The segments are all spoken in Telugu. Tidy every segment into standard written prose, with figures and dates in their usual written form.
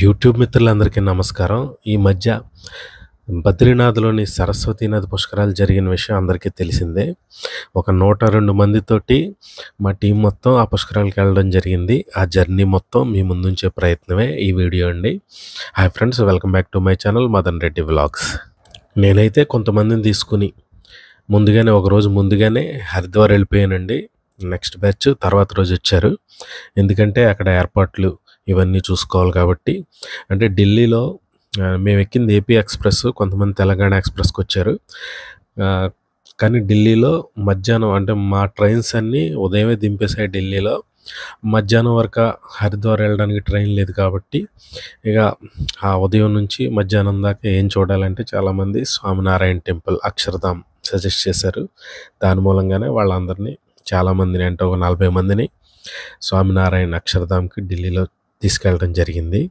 యూట్యూబ్ మిత్రులందరికీ నమస్కారం. ఈ మధ్య బద్రీనాథ్‌లోని సరస్వతీ నది పుష్కరాలు జరిగిన విషయం అందరికీ తెలిసిందే. ఒక 102 మందితోటి మా టీం మొత్తం ఆ పుష్కరాలకెళ్ళడం జరిగింది. ఆ జర్నీ మొత్తం మీ ముందుంచే ప్రయత్నమే ఈ వీడియో అండి. Hi friends, welcome back to my channel Madan Reddy vlogs. నేనైతే కొంతమందిని తీసుకుని ఒకరోజు ముందుగానే హరిద్వార్ వెళ్ళిపోయానండి. నెక్స్ట్ బ్యాచ్ తర్వాత రోజు వచ్చారు. ఎందుకంటే అక్కడ ఏర్పాట్లు ఇవన్నీ చూసుకోవాలి కాబట్టి. అంటే ఢిల్లీలో మేము ఎక్కింది ఏపీ ఎక్స్‌ప్రెస్, కొంతమంది తెలంగాణ ఎక్స్‌ప్రెస్‌కి వచ్చారు. కానీ ఢిల్లీలో మధ్యాహ్నం అంటే మా ట్రైన్స్ అన్నీ ఉదయమే దింపేసాయి ఢిల్లీలో. మధ్యాహ్నం వరకు హరిద్వార్ వెళ్ళడానికి ట్రైన్ లేదు కాబట్టి ఇక ఆ ఉదయం నుంచి మధ్యాహ్నం దాకా ఏం చూడాలంటే చాలామంది స్వామినారాయణ టెంపుల్, అక్షర్ధామ్ సజెస్ట్ చేశారు. దాని మూలంగానే వాళ్ళందరినీ చాలామందిని అంటే ఒక 40 మందిని స్వామినారాయణ అక్షర్ధామ్‌కి ఢిల్లీలో తీసుకెళ్ళడం జరిగింది.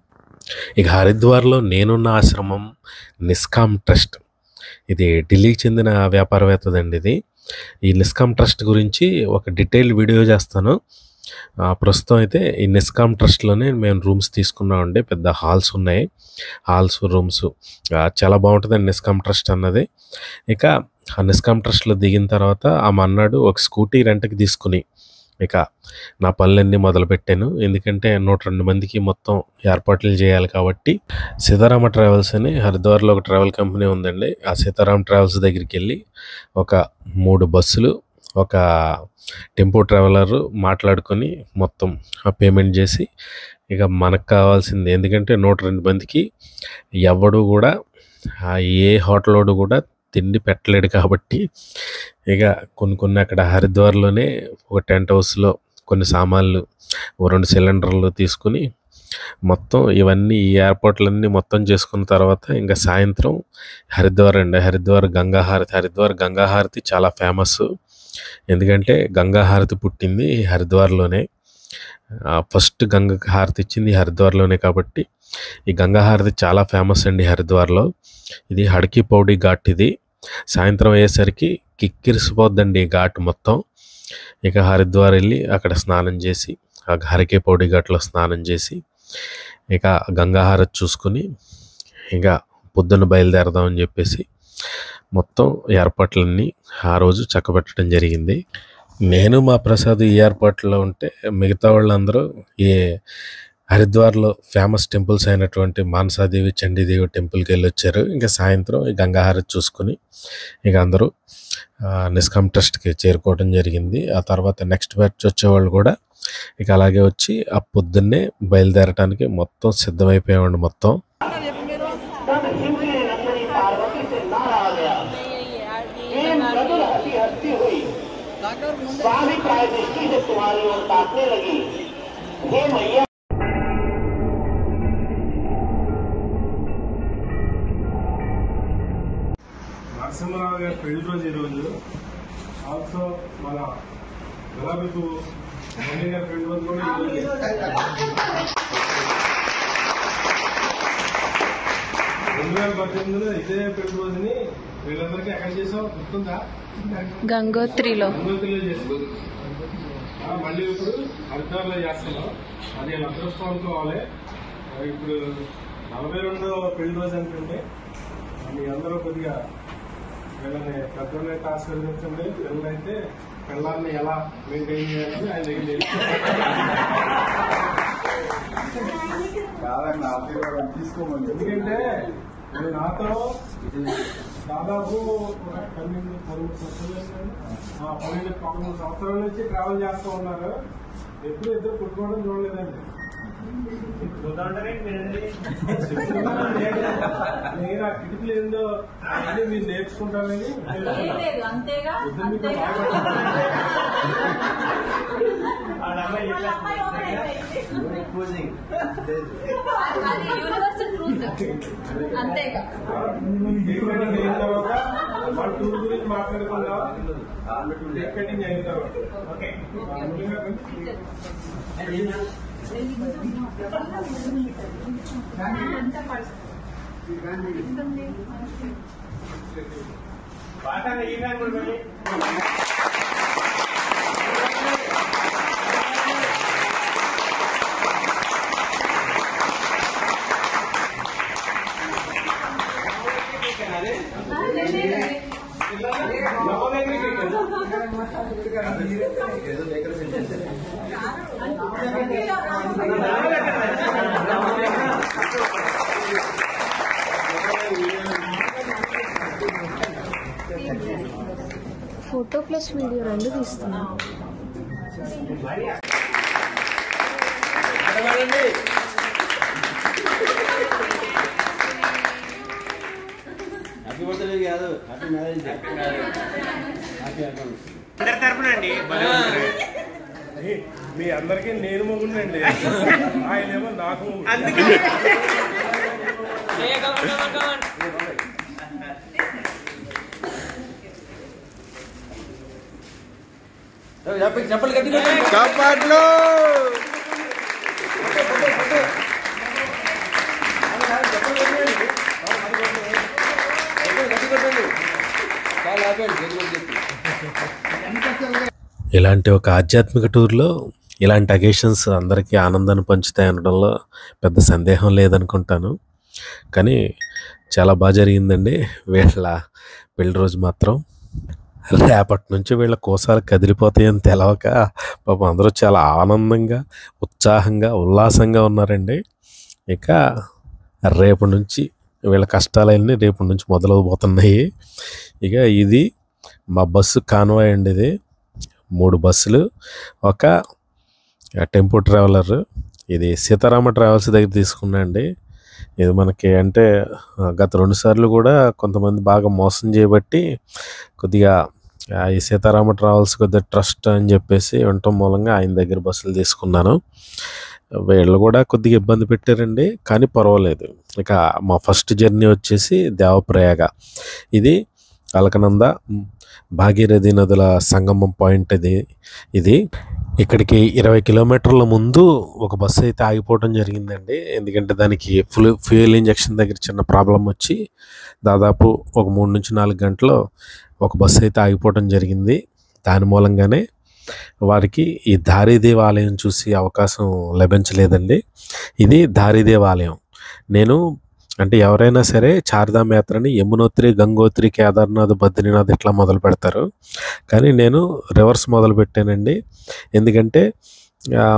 ఇక హరిద్వార్లో నేనున్న ఆశ్రమం నిస్కామ్ ట్రస్ట్. ఇది ఢిల్లీకి చెందిన వ్యాపారవేత్తదండి ఇది. ఈ నిస్కామ్ ట్రస్ట్ గురించి ఒక డీటెయిల్ వీడియో చేస్తాను. ప్రస్తుతం అయితే ఈ నిస్కామ్ ట్రస్ట్‌లోనే మేము రూమ్స్ తీసుకున్నామండి. పెద్ద హాల్స్ ఉన్నాయి. హాల్స్, రూమ్స్ చాలా బాగుంటుందండి నిస్కామ్ ట్రస్ట్ అన్నది. ఇక ఆ నిస్కామ్ ట్రస్ట్‌లో దిగిన తర్వాత ఆ మన్నాడు ఒక స్కూటీ రెంట్‌కి తీసుకుని ఇక నా పనులన్నీ మొదలుపెట్టాను. ఎందుకంటే 102 మందికి మొత్తం ఏర్పాట్లు చేయాలి కాబట్టి. సీతారామ ట్రావెల్స్ అని హరిద్వార్లో ఒక ట్రావెల్ కంపెనీ ఉందండి. ఆ సీతారామ ట్రావెల్స్ దగ్గరికి వెళ్ళి ఒక 3 బస్సులు, ఒక టెంపో ట్రావెలర్ మాట్లాడుకొని మొత్తం పేమెంట్ చేసి ఇక మనకు కావాల్సింది, ఎందుకంటే 102 మందికి ఎవడు కూడా ఏ హోటలోడు కూడా తిండి పెట్టలేడు కాబట్టి ఇక కొన్ని అక్కడ హరిద్వార్లోనే ఒక టెంట్ హౌస్లో కొన్ని సామాన్లు, 2 సిలిండర్లు తీసుకుని మొత్తం ఇవన్నీ ఈ ఏర్పాట్లన్నీ మొత్తం చేసుకున్న తర్వాత ఇంకా సాయంత్రం హరిద్వార్ అండి. హరిద్వార్ గంగా హారతి చాలా ఫేమస్. ఎందుకంటే గంగా హారతి పుట్టింది హరిద్వార్లోనే. ఫస్ట్ గంగ హారతి ఇచ్చింది హరిద్వార్లోనే కాబట్టి ఈ గంగా హారతి చాలా ఫేమస్ అండి హరిద్వార్లో. ఇది హడ్కీ పౌడీ ఘాట్. ఇది సాయంత్రం అయ్యేసరికి కిక్కిరిసిపోద్దండి ఈ ఘాట్ మొత్తం. ఇక హరిద్వార్ వెళ్ళి అక్కడ స్నానం చేసి ఆ హరికే పౌడీ ఘాట్లో స్నానం చేసి ఇక గంగా హారతి చూసుకుని ఇక పొద్దున్న బయలుదేరదామని చెప్పేసి మొత్తం ఏర్పాట్లన్నీ ఆ రోజు చక్కబెట్టడం జరిగింది. నేను మా ప్రసాద్ ఈ ఏర్పాట్లో ఉంటే మిగతా వాళ్ళందరూ ఈ హరిద్వార్లో ఫేమస్ టెంపుల్స్ అయినటువంటి మానసాదేవి, చండీదేవి టెంపుల్కి వెళ్ళి వచ్చారు. ఇంకా సాయంత్రం ఈ గంగా హారతి చూసుకుని ఇక అందరూ నిస్కామ్ ట్రస్ట్కి చేరుకోవడం జరిగింది. ఆ తర్వాత నెక్స్ట్ బ్యాచ్ వచ్చేవాళ్ళు కూడా ఇక అలాగే వచ్చి ఆ పొద్దున్నే బయలుదేరటానికి మొత్తం సిద్ధమైపోయామండి. మొత్తం నరసింహరావు గారి పెళ్లి రోజు ఈరోజు. ఆల్సో మన గులాబీ పువ్వు మమ్మీ గారి పెళ్లి రోజు కూడా ఈరోజు. 2018లో ఇదే పెళ్లి రోజుని వీళ్ళందరికీ ఎక్కడ చేసాం గుర్తుందా? గంగోత్రిలో చేసాం. మళ్ళీ ఇప్పుడు హరిద్వార్లో చేస్తున్నాం. అది వీళ్ళ అదృష్టం అనుకోవాలి. ఇప్పుడు 42వ పెళ్లి రోజు అనుకుంటే మీ అందరూ కొద్దిగా వీళ్ళని పెద్దలైతే ఆశీర్వదించండి. పిల్లలైతే పిల్లల్ని ఎలా మెయింటైన్ చేయాలని ఆయన దగ్గర తీసుకోమని. ఎందుకంటే నాతో దాదాపు 12-13 సంవత్సరాల నుంచి ట్రావెల్ చేస్తూ ఉన్నారు. ఎప్పుడు ఇద్దరు కొట్టుకోవడం చూడలేదండి. నేను ఆ కిటికీలు ఏందో అన్నీ మీరు నేర్చుకుంటానని అయిన తర్వాత మన టూర్ గురించి మాట్లాడుకుందాం. కేక్ కటింగ్ అయిన తర్వాత బాగా ఫోటో ప్లస్ వీడియో రెండు తీస్తున్నాం. మీ అందరికీ నేను మొగుండండి, ఆయనేమో నాకు చెప్పలు గట్టి కాపాడ్లో ఇలాంటి ఒక ఆధ్యాత్మిక టూర్లో ఇలాంటి అకేషన్స్ అందరికీ ఆనందాన్ని పంచుతాయి అనడంలో పెద్ద సందేహం లేదనుకుంటాను. కానీ చాలా బాగా జరిగిందండి వీళ్ళ పెళ్లి రోజు మాత్రం. రేపటి నుంచి వీళ్ళ కోసాలు కదిలిపోతాయని తెలవక పాపం అందరూ చాలా ఆనందంగా, ఉత్సాహంగా, ఉల్లాసంగా ఉన్నారండి. ఇక రేపు నుంచి వీళ్ళ కష్టాలన్నీ రేపటి నుంచి మొదలవబోతున్నాయి. ఇక ఇది మా బస్సు కాన్వాయ్ అండి. ఇది 3 బస్సులు, ఒక టెంపో ట్రావెలర్. ఇది సీతారామ ట్రావెల్స్ దగ్గర తీసుకున్నా అండి. ఇది మనకి అంటే గత 2 సార్లు కూడా కొంతమంది బాగా మోసం చేయబట్టి కొద్దిగా ఈ సీతారామ ట్రావెల్స్ కొద్దిగా ట్రస్ట్ అని చెప్పేసి ఉండటం మూలంగా ఆయన దగ్గర బస్సులు తీసుకున్నాను. వీళ్ళు కూడా కొద్దిగా ఇబ్బంది పెట్టారండి, కానీ పర్వాలేదు. ఇక మా ఫస్ట్ జర్నీ వచ్చేసి దేవప్రయాగ. ఇది అలకనంద భాగీరథి నదుల సంగమం పాయింట్. ఇది ఇక్కడికి 20 కిలోమీటర్ల ముందు ఒక బస్సు అయితే ఆగిపోవడం జరిగిందండి. ఎందుకంటే దానికి ఫ్యూయల్ ఇంజెక్షన్ దగ్గర చిన్న ప్రాబ్లం వచ్చి దాదాపు ఒక 3 నుంచి 4 గంటలు ఒక బస్సు అయితే ఆగిపోవడం జరిగింది. దాని మూలంగానే వారికి ఈ దారిదేవ్ ఆలయం చూసి అవకాశం లభించలేదండి. ఇది దారిదేవ్ ఆలయం. నేను అంటే ఎవరైనా సరే చార్ధామ్ యాత్రని యమునోత్రి, గంగోత్రి, కేదార్నాథ్, బద్రీనాథ్ ఇట్లా మొదలు పెడతారు. కానీ నేను రివర్స్ మొదలు పెట్టానండి. ఎందుకంటే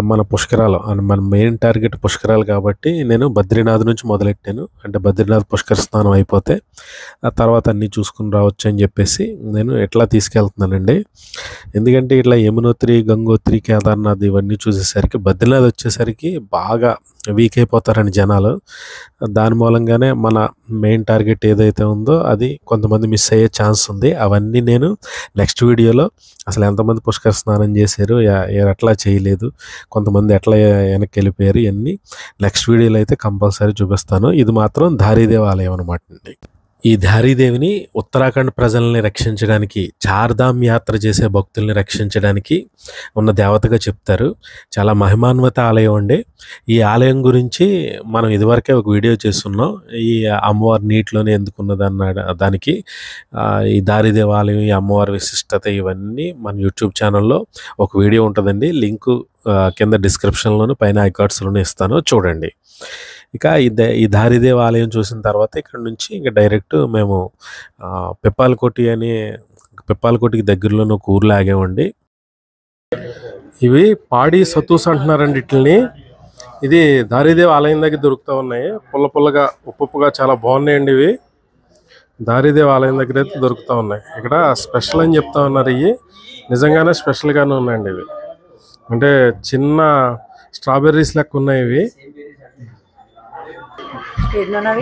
మన పుష్కరాలు మన మెయిన్ టార్గెట్ పుష్కరాలు కాబట్టి నేను బద్రీనాథ్ నుంచి మొదలెట్టాను. అంటే బద్రీనాథ్ పుష్కర స్నానం అయిపోతే ఆ తర్వాత అన్నీ చూసుకుని రావచ్చు అని చెప్పేసి నేను ఎట్లా తీసుకెళ్తున్నానండి. ఎందుకంటే ఇట్లా యమునోత్రి, గంగోత్రి, కేదార్నాథ్ ఇవన్నీ చూసేసరికి బద్రీనాథ్ వచ్చేసరికి బాగా వీక్ అయిపోతారని జనాలు. దాని మూలంగానే మన మెయిన్ టార్గెట్ ఏదైతే ఉందో అది కొంతమంది మిస్ అయ్యే ఛాన్స్ ఉంది. అవన్నీ నేను నెక్స్ట్ వీడియోలో అసలు ఎంతమంది పుష్కర స్నానం చేశారు, ఎట్లా చేయలేదు, కొంతమంది ఎట్లా వెనక్కి వెళ్ళిపోయారు, ఇవన్నీ నెక్స్ట్ వీడియోలో అయితే కంపల్సరీ చూపిస్తాను. ఇది మాత్రం దారిదేవ్ ఆలయం అనమాట అండి. ఈ దారిదేవిని ఉత్తరాఖండ్ ప్రజల్ని రక్షించడానికి, చార్ధామ్ యాత్ర చేసే భక్తుల్ని రక్షించడానికి ఉన్న దేవతగా చెప్తారు. చాలా మహిమాన్విత ఆలయం అండి. ఈ ఆలయం గురించి మనం ఇదివరకే ఒక వీడియో చేస్తున్నాం. ఈ అమ్మవారి నీటిలోనే ఎందుకున్నదన్న దానికి ఈ దారిదేవ్ ఆలయం, ఈ అమ్మవారి విశిష్టత ఇవన్నీ మన యూట్యూబ్ ఛానల్లో ఒక వీడియో ఉంటుందండి. లింకు కింద డిస్క్రిప్షన్లోను పైన ఐకార్డ్స్లోనే ఇస్తాను, చూడండి. ఇక ఈ దారిదేవ్ ఆలయం చూసిన తర్వాత ఇక్కడ నుంచి ఇంకా డైరెక్ట్ మేము పిప్పాలకోటికి దగ్గరలోనే ఒక ఊర్లో ఆగామండి. ఇవి పాడి సతూస్ అంటున్నారండి వీటిని. ఇది దారిదేవ్ ఆలయం దగ్గర దొరుకుతూ ఉన్నాయి. పుల్లగా ఉప్పుగా చాలా బాగున్నాయండి. ఇవి దారిదేవ్ ఆలయం దగ్గర అయితే దొరుకుతూ ఉన్నాయి. ఇక్కడ స్పెషల్ అని చెప్తా ఉన్నారు. ఇవి నిజంగానే స్పెషల్గానే ఉన్నాయండి. ఇవి అంటే చిన్న స్ట్రాబెర్రీస్ లెక్క ఉన్నాయి. ఇవి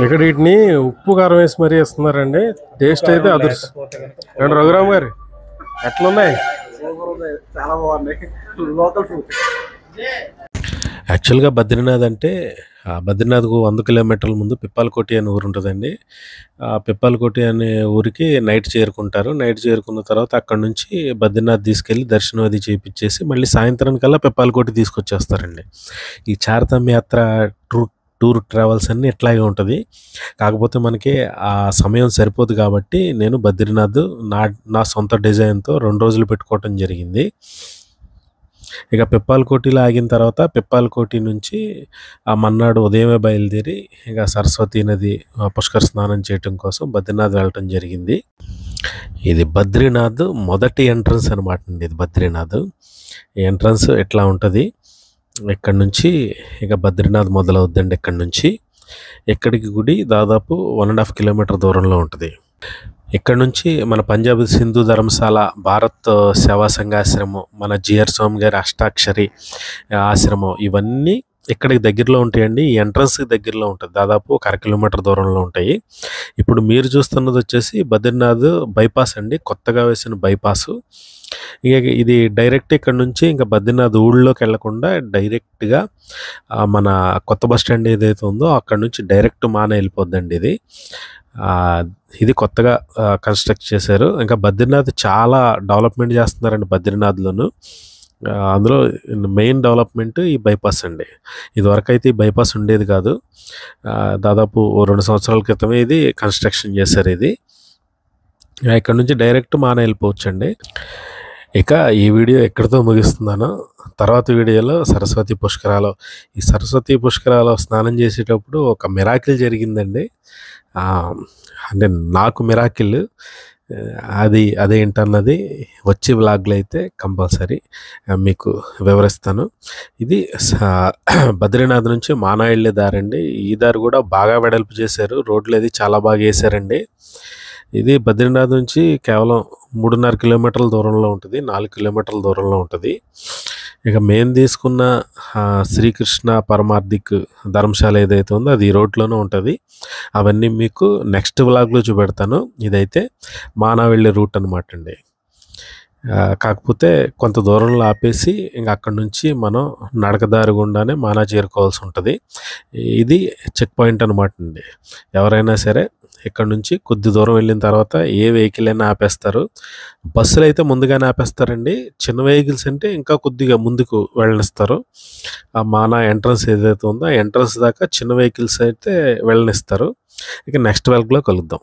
ఇక్కడ వీటిని ఉప్పు కారం వేసి మరీ ఇస్తున్నారండి. టేస్ట్ అయితే అదృష్టం. రెండు రఘురామ్ గారు ఎట్లున్నాయి? చాలా బాగున్నాయి. Local food. యాక్చువల్గా బద్రీనాథ్ అంటే బద్రీనాథ్కు 100 కిలోమీటర్ల ముందు పిప్పాలకోటి అనే ఊరు ఉంటుందండి. పిప్పాలకోటి అనే ఊరికి నైట్ చేరుకుంటారు. నైట్ చేరుకున్న తర్వాత అక్కడ నుంచి బద్రీనాథ్ తీసుకెళ్ళి దర్శనం అది చేయించేసి మళ్ళీ సాయంత్రానికల్లా పిప్పాలకోటి తీసుకొచ్చేస్తారండి. ఈ చార్ధామ్ యాత్ర టూర్ ట్రావెల్స్ అన్నీ ఇట్లాగే ఉంటుంది. కాకపోతే మనకి ఆ సమయం సరిపోదు కాబట్టి నేను బద్రీనాథ్ నా సొంత డిజైన్తో 2 రోజులు పెట్టుకోవటం జరిగింది. ఇక పిప్పాలకోటిలో ఆగిన తర్వాత పిప్పాలకోటి నుంచి ఆ మన్నాడు ఉదయమే బయలుదేరి ఇక సరస్వతీ నది పుష్కర స్నానం చేయటం కోసం బద్రీనాథ్ వెళ్ళటం జరిగింది. ఇది బద్రీనాథ్ మొదటి ఎంట్రన్స్ అనమాట అండి. ఇది బద్రీనాథ్ ఈ ఎంట్రన్స్ ఎట్లా ఉంటుంది. ఇక్కడ నుంచి ఇక బద్రీనాథ్ మొదలవుద్దండి. ఇక్కడ నుంచి ఎక్కడికి గుడి దాదాపు 1.5 కిలోమీటర్ దూరంలో ఉంటుంది. ఇక్కడ నుంచి మన పంజాబ్ సింధు ధర్మశాల, భారత్ సేవా సంఘాశ్రమం, మన జిఆర్ స్వామి గారి అష్టాక్షరి ఆశ్రమం ఇవన్నీ ఇక్కడికి దగ్గరలో ఉంటాయండి. ఈ ఎంట్రన్స్కి దగ్గరలో ఉంటుంది. దాదాపు 1 కిలోమీటర్ దూరంలో ఉంటాయి. ఇప్పుడు మీరు చూస్తున్నది వచ్చేసి బద్రీనాథ్ బైపాస్ అండి, కొత్తగా వేసిన బైపాసు. ఇక ఇది డైరెక్ట్ ఇక్కడ నుంచి ఇంకా బద్రీనాథ్ ఊళ్ళోకి వెళ్లకుండా డైరెక్ట్గా మన కొత్త బస్ స్టాండ్ ఏదైతే ఉందో అక్కడ నుంచి డైరెక్ట్ మానే వెళ్ళిపోద్దండి. ఇది కొత్తగా కన్స్ట్రక్ట్ చేశారు. ఇంకా బద్రీనాథ్ చాలా డెవలప్మెంట్ చేస్తున్నారండి బద్రీనాథ్లోను. అందులో మెయిన్ డెవలప్మెంట్ ఈ బైపాస్ అండి. ఇదివరకు అయితే ఈ బైపాస్ ఉండేది కాదు. దాదాపు 2 సంవత్సరాల క్రితమే ఇది కన్స్ట్రక్షన్ చేశారు. ఇది ఇక్కడ నుంచి డైరెక్ట్ మాన వెళ్ళిపోవచ్చండి. ఇక ఈ వీడియో ఎక్కడితో ముగిస్తున్నాను. తర్వాత వీడియోలో సరస్వతి పుష్కరాలు, ఈ సరస్వతి పుష్కరాలు స్నానం చేసేటప్పుడు ఒక మిరాకిల్ జరిగిందండి. అంటే నాకు మిరాకిల్ అదేంటన్నది వచ్చే వ్లాగ్లో అయితే కంపల్సరీ మీకు వివరిస్తాను. ఇది బద్రీనాథ్ నుంచి మానా వెళ్ళే దారండి. ఈ దారి కూడా బాగా వెడల్పు చేశారు. రోడ్లు అది చాలా బాగా వేశారండి. ఇది బద్రీనాథ్ నుంచి కేవలం 3.5 కిలోమీటర్ల దూరంలో ఉంటుంది, 4 కిలోమీటర్ల దూరంలో ఉంటుంది. ఇక మేము తీసుకున్న శ్రీకృష్ణ పరమార్థిక్ ధర్మశాల ఏదైతే ఉందో అది ఈ రోడ్లోనే ఉంటుంది. అవన్నీ మీకు నెక్స్ట్ వ్లాగ్లో చూపెడతాను. ఇదైతే మానా వెళ్ళే రూట్ అనమాట అండి. కాకపోతే కొంత దూరంలో ఆపేసి ఇంకా అక్కడ నుంచి మనం నడకదారి గుండానే మానా చేరుకోవాల్సి ఉంటుంది. ఇది చెక్ పాయింట్ అనమాట అండి. ఎవరైనా సరే ఇక్కడ నుంచి కొద్ది దూరం వెళ్ళిన తర్వాత ఏ వెహికల్ అయినా ఆపేస్తారు. బస్సులు అయితే ముందుగానే ఆపేస్తారండి. చిన్న వెహికల్స్ అంటే ఇంకా కొద్దిగా ముందుకు వెళ్ళనిస్తారు. ఆ మానా ఎంట్రన్స్ ఏదైతే ఉందో ఆ ఎంట్రన్స్ దాకా చిన్న వెహికల్స్ అయితే వెళ్ళనిస్తారు. ఇక నెక్స్ట్ వ్లాగ్లో కలుద్దాం.